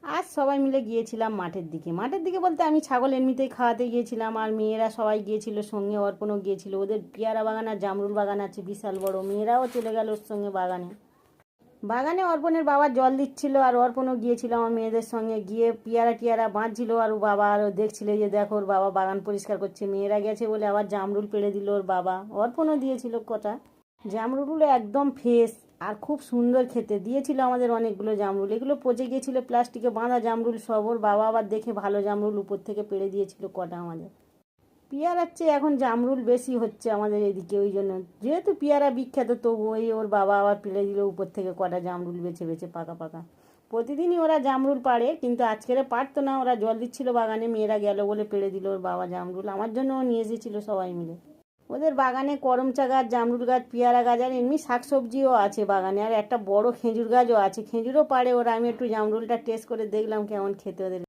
আজ সবাই মিলে গিয়েছিলাম মাঠের দিকে বলতে আমি ছাগল এমনিতেই খাওয়াতে গিয়েছিলাম, আর মেয়েরা সবাই গিয়েছিল সঙ্গে, অর্পণও গিয়েছিল। ওদের পেয়ারা বাগান আর জামরুল বাগান আছে বিশাল বড়, মেয়েরাও চলে গেল ওর সঙ্গে বাগানে। বাগানে অর্পণের বাবা জল দিচ্ছিল, আর অর্পণও গিয়েছিল আমার মেয়েদের সঙ্গে, গিয়ে পিয়ারা টিয়ারা বাঁধছিল, আর ও বাবা আরও দেখছিল যে দেখো ওর বাবা বাগান পরিষ্কার করছে। মেয়েরা গেছে বলে আবার জামরুল পেড়ে দিল ওর বাবা, অর্পণও দিয়েছিল কটা। জামরুলগুলো একদম ফ্রেশ আর খুব সুন্দর খেতে, দিয়েছিল আমাদের অনেকগুলো জামরুল। এগুলো পচে গিয়েছিল, প্লাস্টিকে বাঁধা জামরুল সব। ওর বাবা আবার দেখে ভালো জামরুল উপর থেকে পেড়ে দিয়েছিল কটা আমাদের। পেয়ারার চেয়ে এখন জামরুল বেশি হচ্ছে আমাদের এদিকে, ওই জন্য যেহেতু পেয়ারা বিখ্যাত, তবু ওই ওর বাবা আবার পেড়ে দিল উপর থেকে কটা জামরুল বেছে বেছে পাকা পাকা। প্রতিদিনই ওরা জামরুল পাড়ে, কিন্তু আজকের পারতো না, ওরা জল দিচ্ছিল বাগানে, মেয়েরা গেল বলে পেড়ে দিল ওর বাবা জামরুল। আমার জন্যও নিয়ে এসেছিল সবাই মিলে। ওদের বাগানে করমচা গাছ, জামরুল গাছ, পেয়ারা গাছ, আর এমনি শাকসবজিও আছে বাগানে, আর একটা বড় খেজুর গাছও আছে। খেজুরও পাড়ে ওরা। আমি একটু জামরুলটা টেস্ট করে দেখলাম কেমন খেতে ওদের।